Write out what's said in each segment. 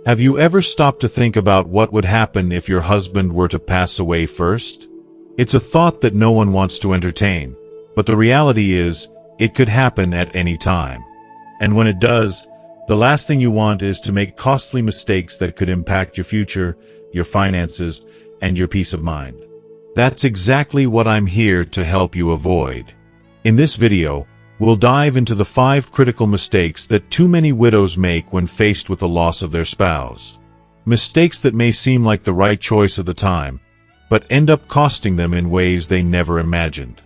Have you ever stopped to think about what would happen if your husband were to pass away first? It's a thought that no one wants to entertain, but the reality is, it could happen at any time. And when it does, the last thing you want is to make costly mistakes that could impact your future, your finances, and your peace of mind. That's exactly what I'm here to help you avoid. In this video, we'll dive into the 5 critical mistakes that too many widows make when faced with the loss of their spouse. Mistakes that may seem like the right choice at the time, but end up costing them in ways they never imagined.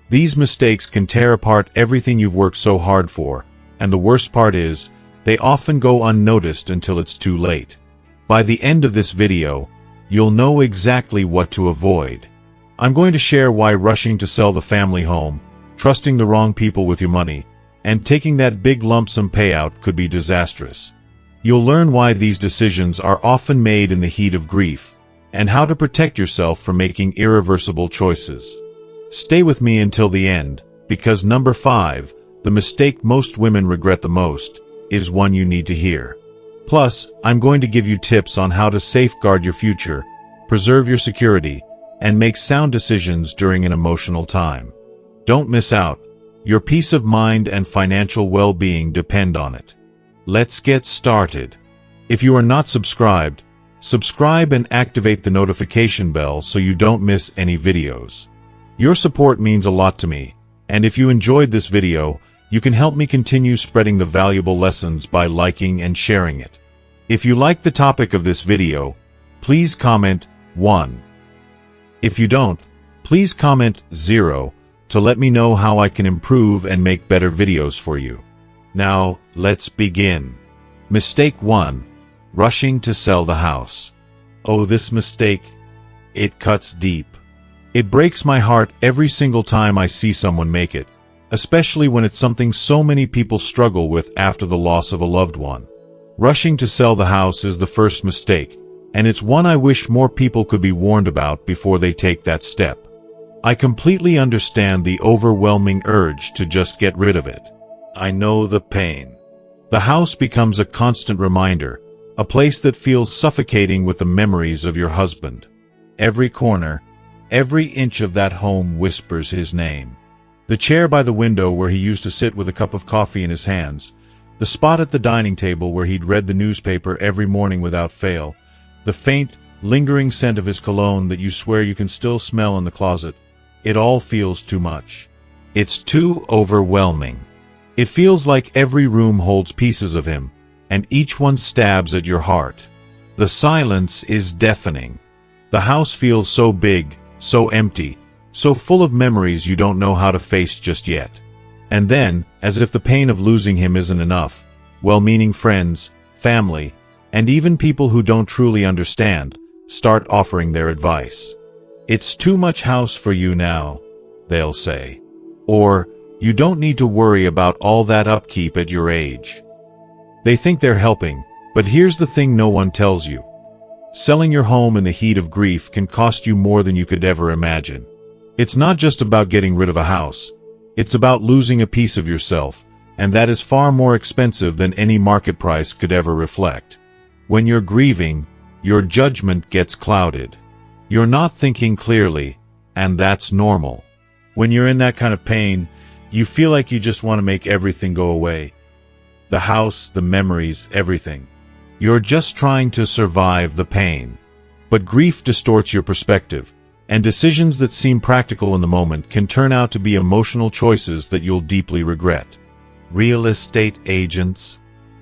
These mistakes can tear apart everything you've worked so hard for, and the worst part is, they often go unnoticed until it's too late. By the end of this video, you'll know exactly what to avoid. I'm going to share why rushing to sell the family home, trusting the wrong people with your money, and taking that big lump sum payout could be disastrous. You'll learn why these decisions are often made in the heat of grief, and how to protect yourself from making irreversible choices. Stay with me until the end, because number 5, the mistake most women regret the most, is one you need to hear. Plus, I'm going to give you tips on how to safeguard your future, preserve your security, and make sound decisions during an emotional time. Don't miss out. Your peace of mind and financial well-being depend on it. Let's get started. If you are not subscribed, subscribe and activate the notification bell so you don't miss any videos. Your support means a lot to me, and if you enjoyed this video, you can help me continue spreading the valuable lessons by liking and sharing it. If you like the topic of this video, please comment 1. If you don't, please comment 0 to let me know how I can improve and make better videos for you. Now, let's begin. Mistake 1. Rushing to sell the house. Oh, this mistake, it cuts deep. It breaks my heart every single time I see someone make it, especially when it's something so many people struggle with after the loss of a loved one. Rushing to sell the house is the first mistake, and it's one I wish more people could be warned about before they take that step. I completely understand the overwhelming urge to just get rid of it. I know the pain. The house becomes a constant reminder, a place that feels suffocating with the memories of your husband. Every corner, every inch of that home whispers his name. The chair by the window where he used to sit with a cup of coffee in his hands, the spot at the dining table where he'd read the newspaper every morning without fail, the faint, lingering scent of his cologne that you swear you can still smell in the closet. It all feels too much. It's too overwhelming. It feels like every room holds pieces of him, and each one stabs at your heart. The silence is deafening. The house feels so big, so empty, so full of memories you don't know how to face just yet. And then, as if the pain of losing him isn't enough, well-meaning friends, family, and even people who don't truly understand, start offering their advice. It's too much house for you now, they'll say. Or, you don't need to worry about all that upkeep at your age. They think they're helping, but here's the thing no one tells you. Selling your home in the heat of grief can cost you more than you could ever imagine. It's not just about getting rid of a house. It's about losing a piece of yourself, and that is far more expensive than any market price could ever reflect. When you're grieving, your judgment gets clouded. You're not thinking clearly, and that's normal. When you're in that kind of pain, you feel like you just want to make everything go away. The house, the memories, everything. You're just trying to survive the pain. But grief distorts your perspective, and decisions that seem practical in the moment can turn out to be emotional choices that you'll deeply regret. Real estate agents,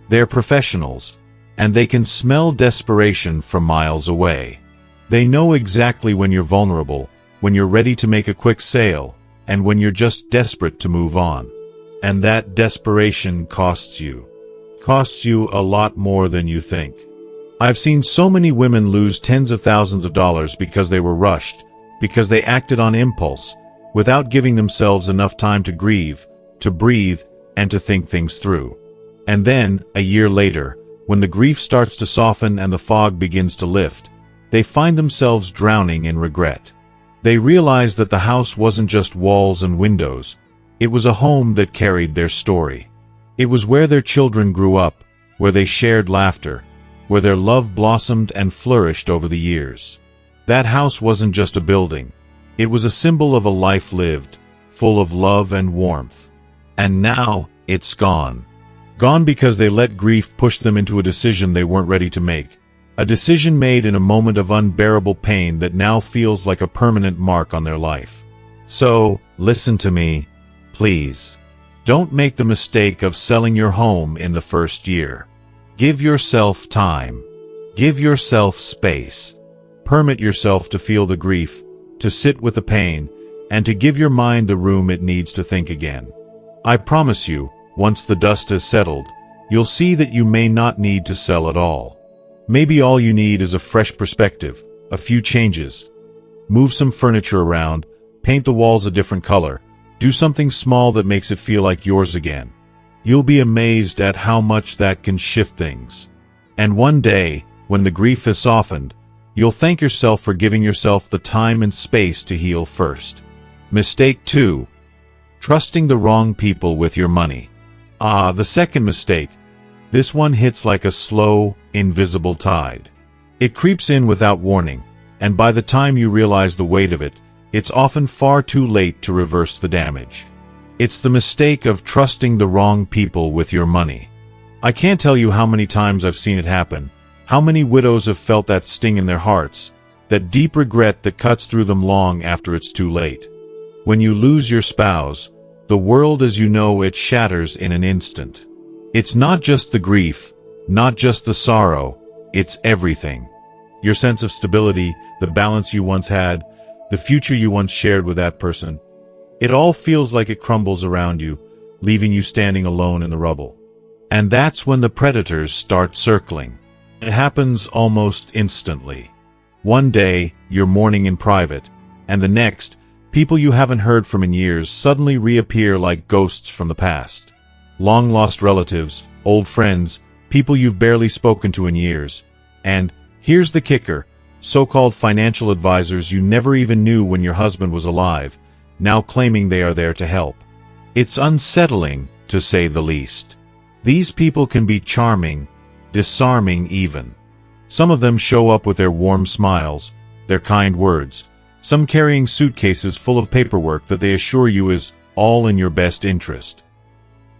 they're professionals, and they can smell desperation from miles away. They know exactly when you're vulnerable, when you're ready to make a quick sale, and when you're just desperate to move on. And that desperation costs you a lot more than you think. I've seen so many women lose tens of thousands of dollars because they were rushed, because they acted on impulse, without giving themselves enough time to grieve, to breathe, and to think things through. And then, a year later, when the grief starts to soften and the fog begins to lift, they find themselves drowning in regret. They realize that the house wasn't just walls and windows. It was a home that carried their story. It was where their children grew up, where they shared laughter, where their love blossomed and flourished over the years. That house wasn't just a building. It was a symbol of a life lived, full of love and warmth. And now, it's gone. Gone because they let grief push them into a decision they weren't ready to make. A decision made in a moment of unbearable pain that now feels like a permanent mark on their life. So, listen to me, please. Don't make the mistake of selling your home in the first year. Give yourself time. Give yourself space. Permit yourself to feel the grief, to sit with the pain, and to give your mind the room it needs to think again. I promise you, once the dust has settled, you'll see that you may not need to sell at all. Maybe all you need is a fresh perspective, a few changes. Move some furniture around, paint the walls a different color, do something small that makes it feel like yours again. You'll be amazed at how much that can shift things. And one day, when the grief has softened, you'll thank yourself for giving yourself the time and space to heal first. Mistake 2. Trusting the wrong people with your money. The second mistake. This one hits like a slow, invisible tide. It creeps in without warning, and by the time you realize the weight of it, it's often far too late to reverse the damage. It's the mistake of trusting the wrong people with your money. I can't tell you how many times I've seen it happen, how many widows have felt that sting in their hearts, that deep regret that cuts through them long after it's too late. When you lose your spouse, the world as you know it shatters in an instant. It's not just the grief, not just the sorrow, it's everything. Your sense of stability, the balance you once had, the future you once shared with that person. It all feels like it crumbles around you, leaving you standing alone in the rubble. And that's when the predators start circling. It happens almost instantly. One day, you're mourning in private, and the next, people you haven't heard from in years suddenly reappear like ghosts from the past. Long-lost relatives, old friends, people you've barely spoken to in years. And, here's the kicker, so-called financial advisors you never even knew when your husband was alive, now claiming they are there to help. It's unsettling, to say the least. These people can be charming, disarming even. Some of them show up with their warm smiles, their kind words, some carrying suitcases full of paperwork that they assure you is all in your best interest.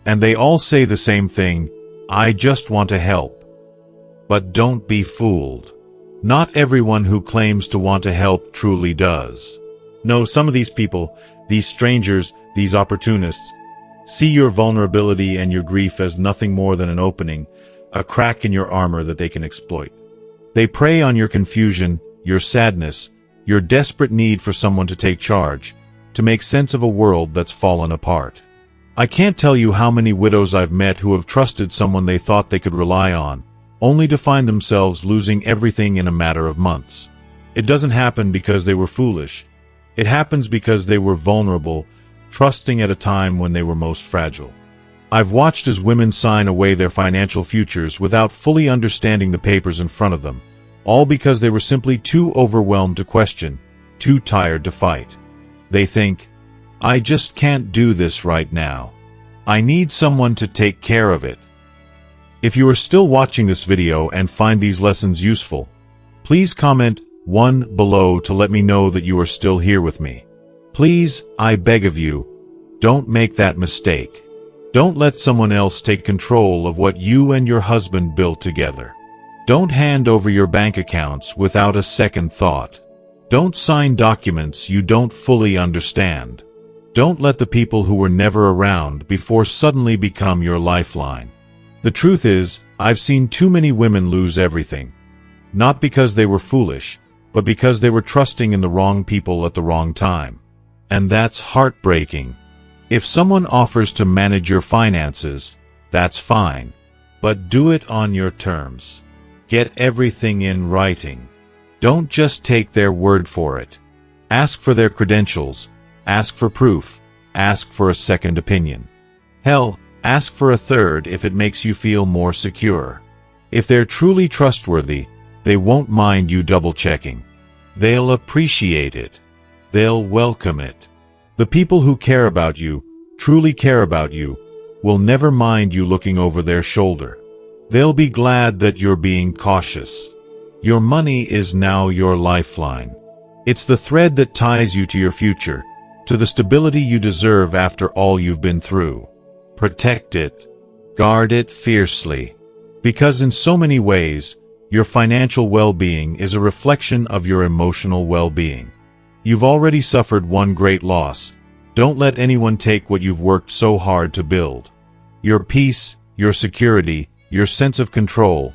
And they all say the same thing, I just want to help. But don't be fooled. Not everyone who claims to want to help truly does. No, some of these people, these strangers, these opportunists, see your vulnerability and your grief as nothing more than an opening, a crack in your armor that they can exploit. They prey on your confusion, your sadness, your desperate need for someone to take charge, to make sense of a world that's fallen apart. I can't tell you how many widows I've met who have trusted someone they thought they could rely on, only to find themselves losing everything in a matter of months. It doesn't happen because they were foolish. It happens because they were vulnerable, trusting at a time when they were most fragile. I've watched as women sign away their financial futures without fully understanding the papers in front of them, all because they were simply too overwhelmed to question, too tired to fight. They think, I just can't do this right now. I need someone to take care of it. If you are still watching this video and find these lessons useful, please comment 1 below to let me know that you are still here with me. Please, I beg of you, don't make that mistake. Don't let someone else take control of what you and your husband built together. Don't hand over your bank accounts without a second thought. Don't sign documents you don't fully understand. Don't let the people who were never around before suddenly become your lifeline. The truth is, I've seen too many women lose everything. Not because they were foolish, but because they were trusting in the wrong people at the wrong time. And that's heartbreaking. If someone offers to manage your finances, that's fine. But do it on your terms. Get everything in writing. Don't just take their word for it. Ask for their credentials. Ask for proof. Ask for a second opinion. Hell, ask for a third if it makes you feel more secure. If they're truly trustworthy, they won't mind you double-checking. They'll appreciate it. They'll welcome it. The people who care about you, truly care about you, will never mind you looking over their shoulder. They'll be glad that you're being cautious. Your money is now your lifeline. It's the thread that ties you to your future, to the stability you deserve after all you've been through. Protect it. Guard it fiercely. Because in so many ways, your financial well-being is a reflection of your emotional well-being. You've already suffered one great loss. Don't let anyone take what you've worked so hard to build. Your peace, your security, your sense of control.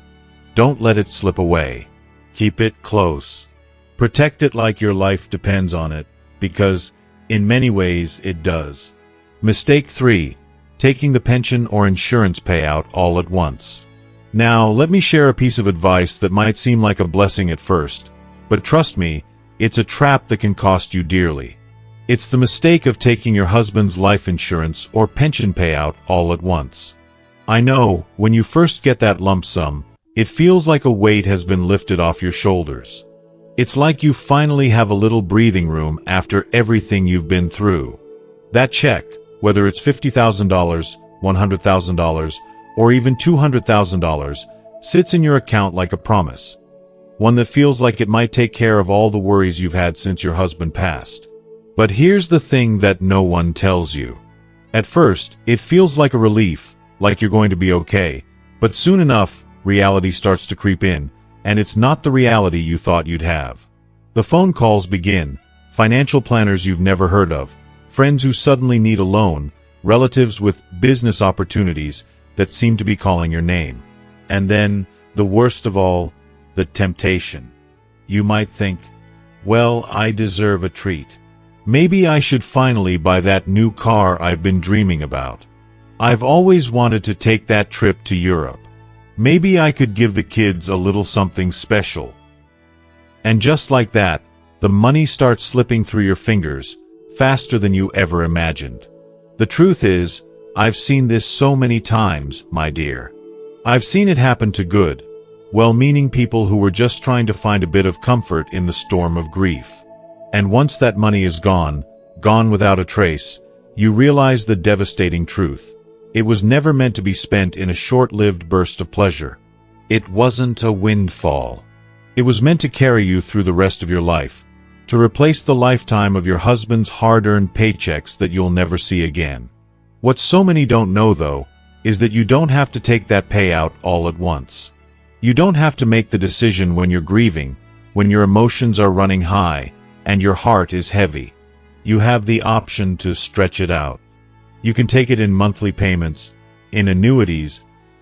Don't let it slip away. Keep it close. Protect it like your life depends on it, because, in many ways, it does. Mistake 3. Taking the pension or insurance payout all at once. Now, let me share a piece of advice that might seem like a blessing at first, but trust me, it's a trap that can cost you dearly. It's the mistake of taking your husband's life insurance or pension payout all at once. I know, when you first get that lump sum, it feels like a weight has been lifted off your shoulders. It's like you finally have a little breathing room after everything you've been through. That check, whether it's $50,000, $100,000, or even $200,000, sits in your account like a promise. One that feels like it might take care of all the worries you've had since your husband passed. But here's the thing that no one tells you. At first, it feels like a relief, like you're going to be okay, but soon enough, reality starts to creep in, and it's not the reality you thought you'd have. The phone calls begin, financial planners you've never heard of, friends who suddenly need a loan, relatives with business opportunities that seem to be calling your name. And then, the worst of all, the temptation. You might think, well, I deserve a treat. Maybe I should finally buy that new car I've been dreaming about. I've always wanted to take that trip to Europe. Maybe I could give the kids a little something special. And just like that, the money starts slipping through your fingers, faster than you ever imagined. The truth is, I've seen this so many times, my dear. I've seen it happen to good, well-meaning people who were just trying to find a bit of comfort in the storm of grief. And once that money is gone without a trace, you realize the devastating truth. It was never meant to be spent in a short-lived burst of pleasure. It wasn't a windfall. It was meant to carry you through the rest of your life, to replace the lifetime of your husband's hard-earned paychecks that you'll never see again. What so many don't know, though, is that you don't have to take that payout all at once. You don't have to make the decision when you're grieving, when your emotions are running high, and your heart is heavy. You have the option to stretch it out. You can take it in monthly payments, in annuities,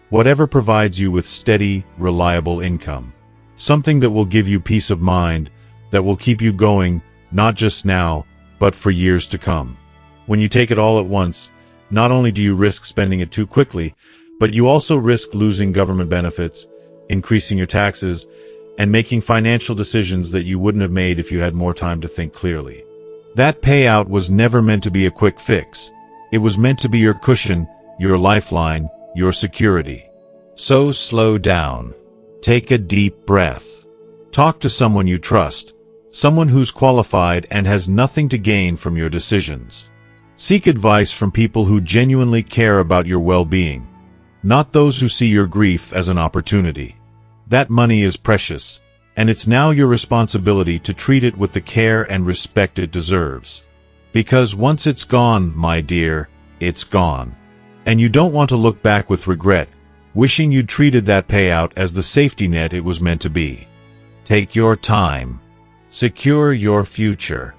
whatever provides you with steady, reliable income. Something that will give you peace of mind, that will keep you going, not just now, but for years to come. When you take it all at once, not only do you risk spending it too quickly, but you also risk losing government benefits, increasing your taxes, and making financial decisions that you wouldn't have made if you had more time to think clearly. That payout was never meant to be a quick fix. It was meant to be your cushion, your lifeline, your security. So slow down. Take a deep breath. Talk to someone you trust, someone who's qualified and has nothing to gain from your decisions. Seek advice from people who genuinely care about your well-being, not those who see your grief as an opportunity. That money is precious, and it's now your responsibility to treat it with the care and respect it deserves. Because once it's gone, my dear, it's gone. And you don't want to look back with regret, wishing you'd treated that payout as the safety net it was meant to be. Take your time. Secure your future.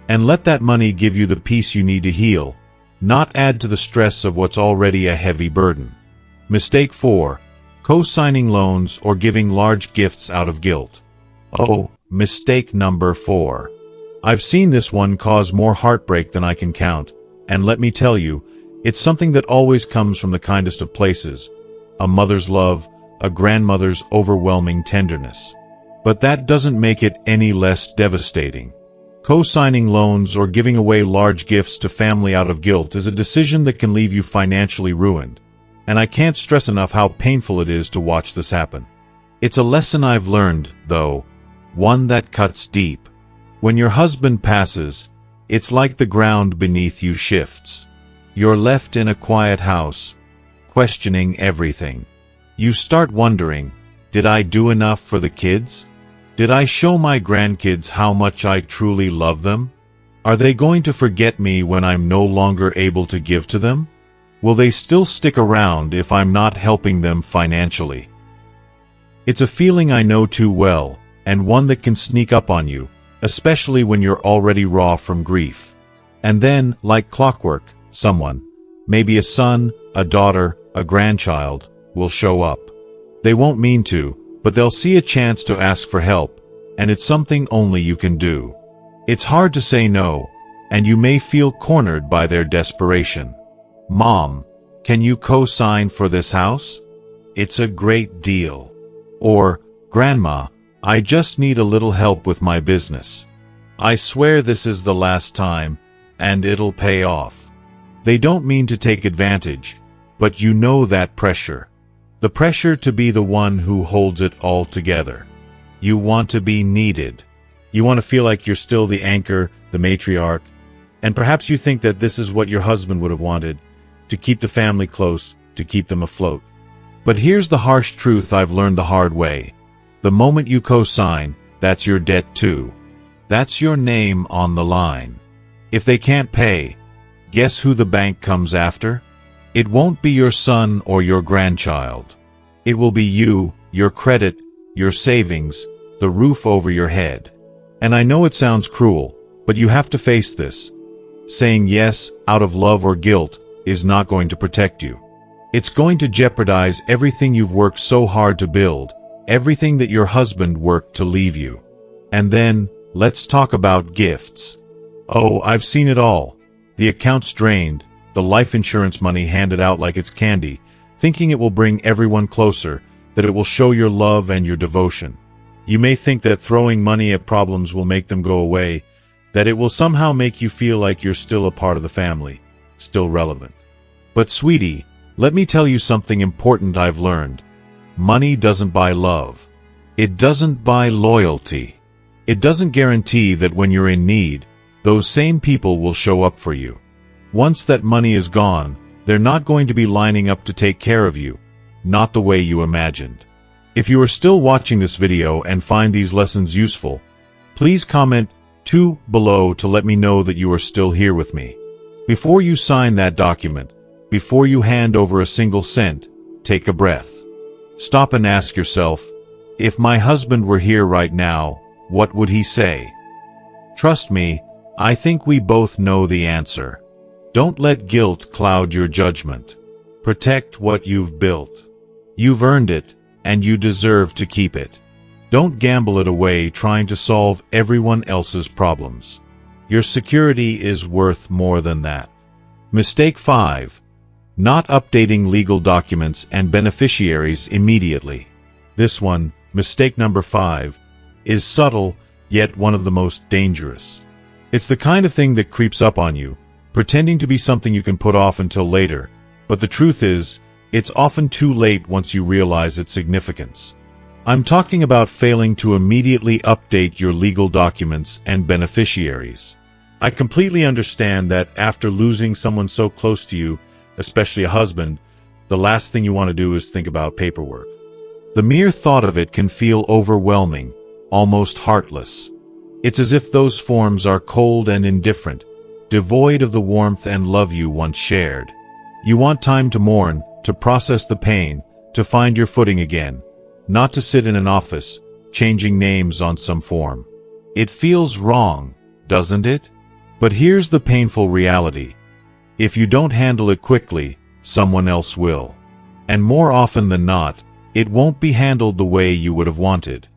And let that money give you the peace you need to heal, not add to the stress of what's already a heavy burden. Mistake 4. Co-signing loans or giving large gifts out of guilt. Oh, mistake number 4. I've seen this one cause more heartbreak than I can count, and let me tell you, it's something that always comes from the kindest of places, a mother's love, a grandmother's overwhelming tenderness. But that doesn't make it any less devastating. Co-signing loans or giving away large gifts to family out of guilt is a decision that can leave you financially ruined, and I can't stress enough how painful it is to watch this happen. It's a lesson I've learned, though, one that cuts deep. When your husband passes, it's like the ground beneath you shifts. You're left in a quiet house, questioning everything. You start wondering, did I do enough for the kids? Did I show my grandkids how much I truly love them? Are they going to forget me when I'm no longer able to give to them? Will they still stick around if I'm not helping them financially? It's a feeling I know too well, and one that can sneak up on you, especially when you're already raw from grief. And then, like clockwork, someone, maybe a son, a daughter, a grandchild, will show up. They won't mean to, but they'll see a chance to ask for help, and it's something only you can do. It's hard to say no, and you may feel cornered by their desperation. Mom, can you co-sign for this house? It's a great deal. Or, Grandma, I just need a little help with my business. I swear this is the last time, and it'll pay off. They don't mean to take advantage, but you know that pressure. The pressure to be the one who holds it all together. You want to be needed. You want to feel like you're still the anchor, the matriarch, and perhaps you think that this is what your husband would have wanted, to keep the family close, to keep them afloat. But here's the harsh truth I've learned the hard way. The moment you co-sign, that's your debt too. That's your name on the line. If they can't pay, guess who the bank comes after? It won't be your son or your grandchild. It will be you, your credit, your savings, the roof over your head. And I know it sounds cruel, but you have to face this. Saying yes, out of love or guilt, is not going to protect you. It's going to jeopardize everything you've worked so hard to build, everything that your husband worked to leave you. And then, let's talk about gifts. Oh, I've seen it all. The accounts drained, the life insurance money handed out like it's candy, thinking it will bring everyone closer, that it will show your love and your devotion. You may think that throwing money at problems will make them go away, that it will somehow make you feel like you're still a part of the family, still relevant. But sweetie, let me tell you something important I've learned. Money doesn't buy love. It doesn't buy loyalty. It doesn't guarantee that when you're in need, those same people will show up for you. Once that money is gone, they're not going to be lining up to take care of you, not the way you imagined. If you are still watching this video and find these lessons useful, please comment 2 below to let me know that you are still here with me. Before you sign that document, before you hand over a single cent, take a breath. Stop and ask yourself, if my husband were here right now, what would he say? Trust me, I think we both know the answer. Don't let guilt cloud your judgment. Protect what you've built. You've earned it, and you deserve to keep it. Don't gamble it away trying to solve everyone else's problems. Your security is worth more than that. Mistake 5. Not updating legal documents and beneficiaries immediately. This one, mistake number 5, is subtle, yet one of the most dangerous. It's the kind of thing that creeps up on you, pretending to be something you can put off until later, but the truth is, it's often too late once you realize its significance. I'm talking about failing to immediately update your legal documents and beneficiaries. I completely understand that after losing someone so close to you, especially a husband, the last thing you want to do is think about paperwork. The mere thought of it can feel overwhelming, almost heartless. It's as if those forms are cold and indifferent, devoid of the warmth and love you once shared. You want time to mourn, to process the pain, to find your footing again, not to sit in an office, changing names on some form. It feels wrong, doesn't it? But here's the painful reality. If you don't handle it quickly, someone else will. And more often than not, it won't be handled the way you would have wanted.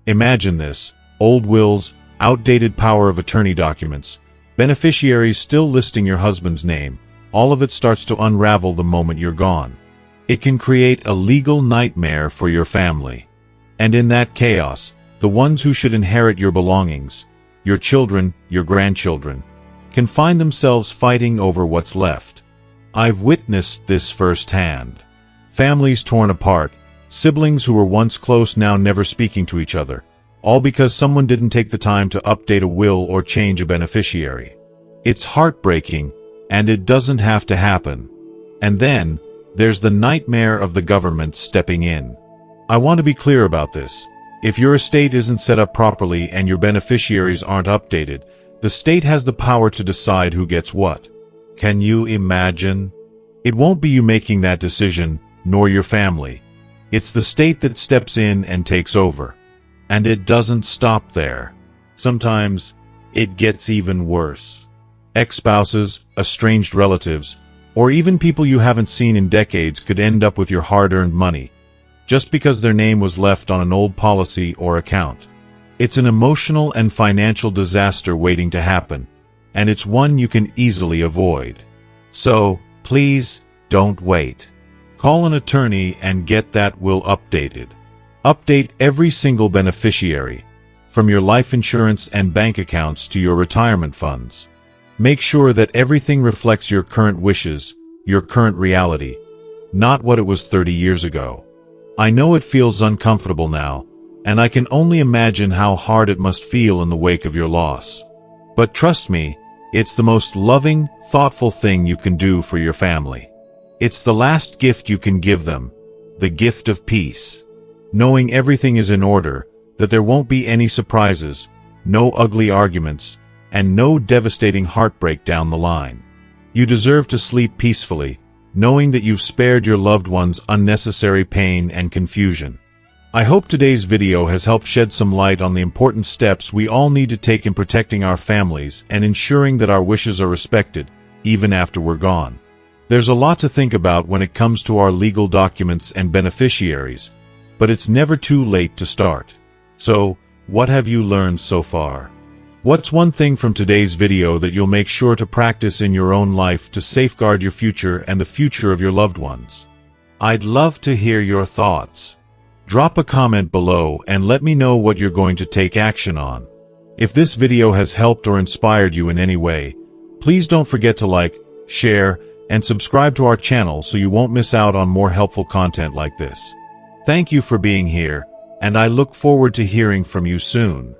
Imagine this: old wills, outdated power of attorney documents, beneficiaries still listing your husband's name. All of it starts to unravel the moment you're gone. It can create a legal nightmare for your family. And in that chaos, the ones who should inherit your belongings, your children, your grandchildren, can find themselves fighting over what's left. I've witnessed this firsthand. Families torn apart, siblings who were once close now never speaking to each other, all because someone didn't take the time to update a will or change a beneficiary. It's heartbreaking, and it doesn't have to happen. And then, There's the nightmare of the government stepping in. I want to be clear about this. If your estate isn't set up properly and your beneficiaries aren't updated, the state has the power to decide who gets what. Can you imagine? It won't be you making that decision, nor your family. It's the state that steps in and takes over. And it doesn't stop there. Sometimes, it gets even worse. Ex-spouses, estranged relatives, or even people you haven't seen in decades could end up with your hard-earned money, just because their name was left on an old policy or account. It's an emotional and financial disaster waiting to happen, and it's one you can easily avoid. So, please, don't wait. Call an attorney and get that will updated. Update every single beneficiary, from your life insurance and bank accounts to your retirement funds. Make sure that everything reflects your current wishes, your current reality, not what it was 30 years ago. I know it feels uncomfortable now, and I can only imagine how hard it must feel in the wake of your loss. But trust me, it's the most loving, thoughtful thing you can do for your family. It's the last gift you can give them, the gift of peace. Knowing everything is in order, that there won't be any surprises, no ugly arguments, and no devastating heartbreak down the line. You deserve to sleep peacefully, knowing that you've spared your loved ones unnecessary pain and confusion. I hope today's video has helped shed some light on the important steps we all need to take in protecting our families and ensuring that our wishes are respected, even after we're gone. There's a lot to think about when it comes to our legal documents and beneficiaries, but it's never too late to start. So, what have you learned so far? What's one thing from today's video that you'll make sure to practice in your own life to safeguard your future and the future of your loved ones? I'd love to hear your thoughts. Drop a comment below and let me know what you're going to take action on. If this video has helped or inspired you in any way, please don't forget to like, share, and subscribe to our channel so you won't miss out on more helpful content like this. Thank you for being here, and I look forward to hearing from you soon.